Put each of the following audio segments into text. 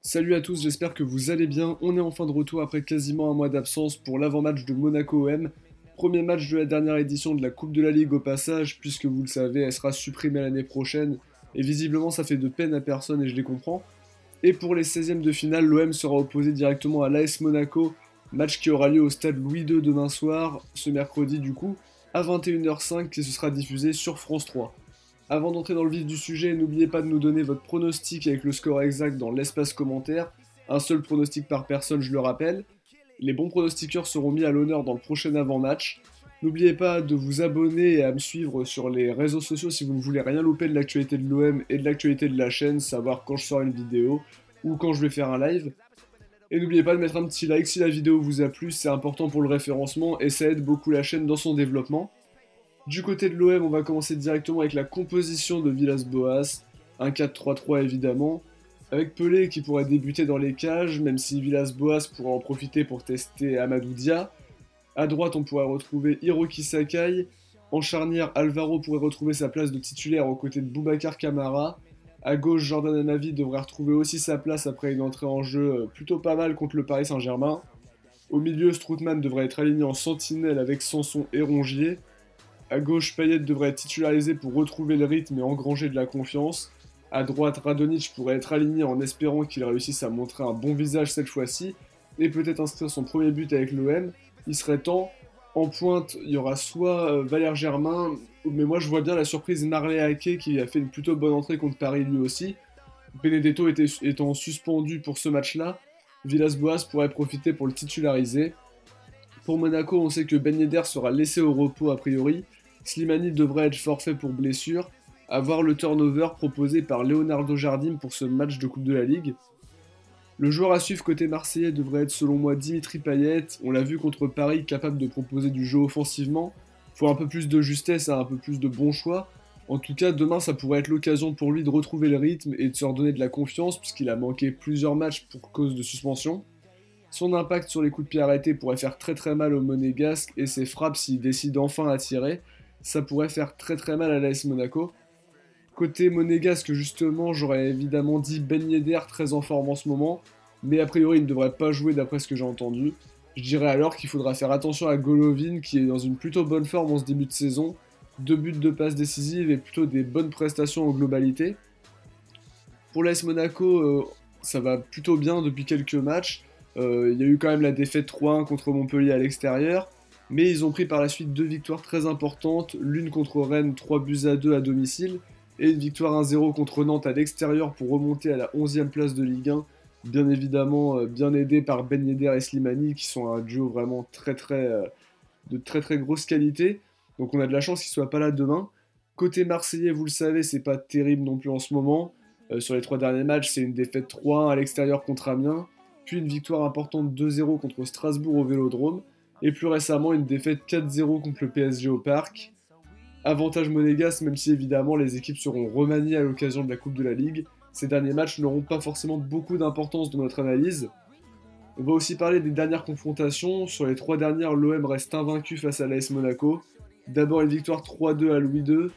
Salut à tous, j'espère que vous allez bien. On est enfin de retour après quasiment un mois d'absence pour l'avant-match de Monaco OM. Premier match de la dernière édition de la Coupe de la Ligue au passage, puisque vous le savez, elle sera supprimée l'année prochaine. Et visiblement, ça fait de peine à personne et je les comprends. Et pour les 16e de finale, l'OM sera opposé directement à l'AS Monaco, match qui aura lieu au stade Louis II demain soir, ce mercredi du coup, à 21h05 et ce sera diffusé sur France 3. Avant d'entrer dans le vif du sujet, n'oubliez pas de nous donner votre pronostic avec le score exact dans l'espace commentaire. Un seul pronostic par personne, je le rappelle. Les bons pronostiqueurs seront mis à l'honneur dans le prochain avant-match. N'oubliez pas de vous abonner et à me suivre sur les réseaux sociaux si vous ne voulez rien louper de l'actualité de l'OM et de l'actualité de la chaîne, savoir quand je sors une vidéo ou quand je vais faire un live. Et n'oubliez pas de mettre un petit like si la vidéo vous a plu, c'est important pour le référencement et ça aide beaucoup la chaîne dans son développement. Du côté de l'OM, on va commencer directement avec la composition de Villas-Boas, un 4-3-3 évidemment, avec Pelé qui pourrait débuter dans les cages, même si Villas-Boas pourra en profiter pour tester Amadou Dia. À droite, on pourrait retrouver Hiroki Sakai. En charnière, Alvaro pourrait retrouver sa place de titulaire aux côtés de Boubacar Kamara. À gauche, Jordan Amavi devrait retrouver aussi sa place après une entrée en jeu plutôt pas mal contre le Paris Saint-Germain. Au milieu, Strootman devrait être aligné en sentinelle avec Sanson et Rongier. À gauche, Payet devrait être titularisé pour retrouver le rythme et engranger de la confiance. À droite, Radonjic pourrait être aligné en espérant qu'il réussisse à montrer un bon visage cette fois-ci et peut-être inscrire son premier but avec l'OM. Il serait temps. En pointe, il y aura soit Valère Germain, mais moi je vois bien la surprise Marley Ake qui a fait une plutôt bonne entrée contre Paris lui aussi. Benedetto étant suspendu pour ce match-là, Villas-Boas pourrait profiter pour le titulariser. Pour Monaco, on sait que Ben Yedder sera laissé au repos a priori. Slimani devrait être forfait pour blessure. À voir le turnover proposé par Leonardo Jardim pour ce match de Coupe de la Ligue. Le joueur à suivre côté marseillais devrait être selon moi Dimitri Payet. On l'a vu contre Paris, capable de proposer du jeu offensivement. Faut un peu plus de justesse et un peu plus de bons choix. En tout cas, demain, ça pourrait être l'occasion pour lui de retrouver le rythme et de se redonner de la confiance, puisqu'il a manqué plusieurs matchs pour cause de suspension. Son impact sur les coups de pied arrêtés pourrait faire très très mal au Monégasque et ses frappes s'il décide enfin à tirer, ça pourrait faire très très mal à l'AS Monaco. Côté monégasque, justement, j'aurais évidemment dit Ben Yedder très en forme en ce moment, mais a priori il ne devrait pas jouer d'après ce que j'ai entendu. Je dirais alors qu'il faudra faire attention à Golovin qui est dans une plutôt bonne forme en ce début de saison, 2 buts de passes décisives et plutôt des bonnes prestations en globalité. Pour l'AS Monaco, ça va plutôt bien depuis quelques matchs. Il y a eu quand même la défaite 3-1 contre Montpellier à l'extérieur, mais ils ont pris par la suite 2 victoires très importantes, l'une contre Rennes 3 buts à 2 à domicile, et une victoire 1-0 contre Nantes à l'extérieur pour remonter à la 11e place de Ligue 1, bien évidemment bien aidé par Ben Yedder et Slimani qui sont un duo vraiment de très très grosse qualité. Donc on a de la chance qu'ils soient pas là demain. Côté marseillais, vous le savez, c'est pas terrible non plus en ce moment. Sur les 3 derniers matchs, c'est une défaite 3-1 à l'extérieur contre Amiens, puis une victoire importante 2-0 contre Strasbourg au Vélodrome, et plus récemment une défaite 4-0 contre le PSG au Parc. Avantage monégasque, même si évidemment les équipes seront remaniées à l'occasion de la Coupe de la Ligue, ces derniers matchs n'auront pas forcément beaucoup d'importance dans notre analyse. On va aussi parler des dernières confrontations. Sur les 3 dernières, l'OM reste invaincu face à l'AS Monaco. D'abord une victoire 3-2 à Louis II,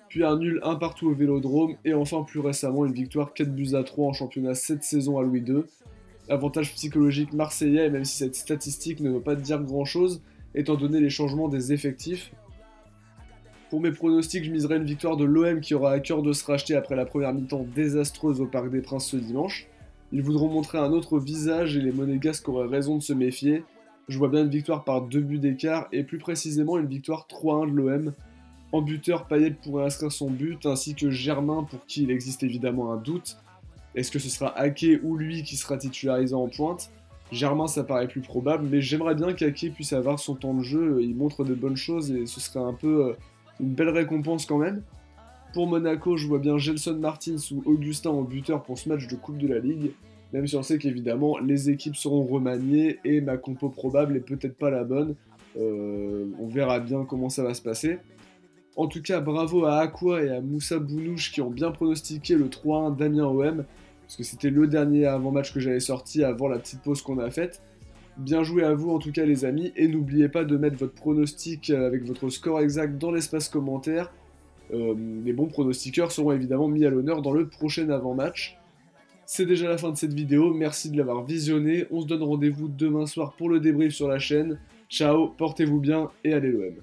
puis un nul 1 partout au Vélodrome, et enfin plus récemment une victoire 4 buts à 3 en championnat cette saison à Louis II. Avantage psychologique marseillais, même si cette statistique ne veut pas dire grand chose, étant donné les changements des effectifs. Pour mes pronostics, je miserai une victoire de l'OM qui aura à cœur de se racheter après la première mi-temps désastreuse au Parc des Princes ce dimanche. Ils voudront montrer un autre visage et les Monégasques auraient raison de se méfier. Je vois bien une victoire par 2 buts d'écart et plus précisément une victoire 3-1 de l'OM. En buteur, Payet pourrait inscrire son but ainsi que Germain pour qui il existe évidemment un doute. Est-ce que ce sera Ake ou lui qui sera titularisé en pointe? Germain ça paraît plus probable, mais j'aimerais bien qu'Ake puisse avoir son temps de jeu, il montre de bonnes choses et ce serait un peu une belle récompense quand même. Pour Monaco, je vois bien Gelson Martins ou Augustin en buteur pour ce match de Coupe de la Ligue, même si on sait qu'évidemment les équipes seront remaniées et ma compo probable est peut-être pas la bonne. On verra bien comment ça va se passer. En tout cas, bravo à Aqua et à Moussa Bounouche qui ont bien pronostiqué le 3-1 d'Amiens OM, parce que c'était le dernier avant-match que j'avais sorti avant la petite pause qu'on a faite. Bien joué à vous en tout cas les amis, et n'oubliez pas de mettre votre pronostic avec votre score exact dans l'espace commentaire. Les bons pronostiqueurs seront évidemment mis à l'honneur dans le prochain avant-match. C'est déjà la fin de cette vidéo, merci de l'avoir visionnée, on se donne rendez-vous demain soir pour le débrief sur la chaîne. Ciao, portez-vous bien et allez l'OM.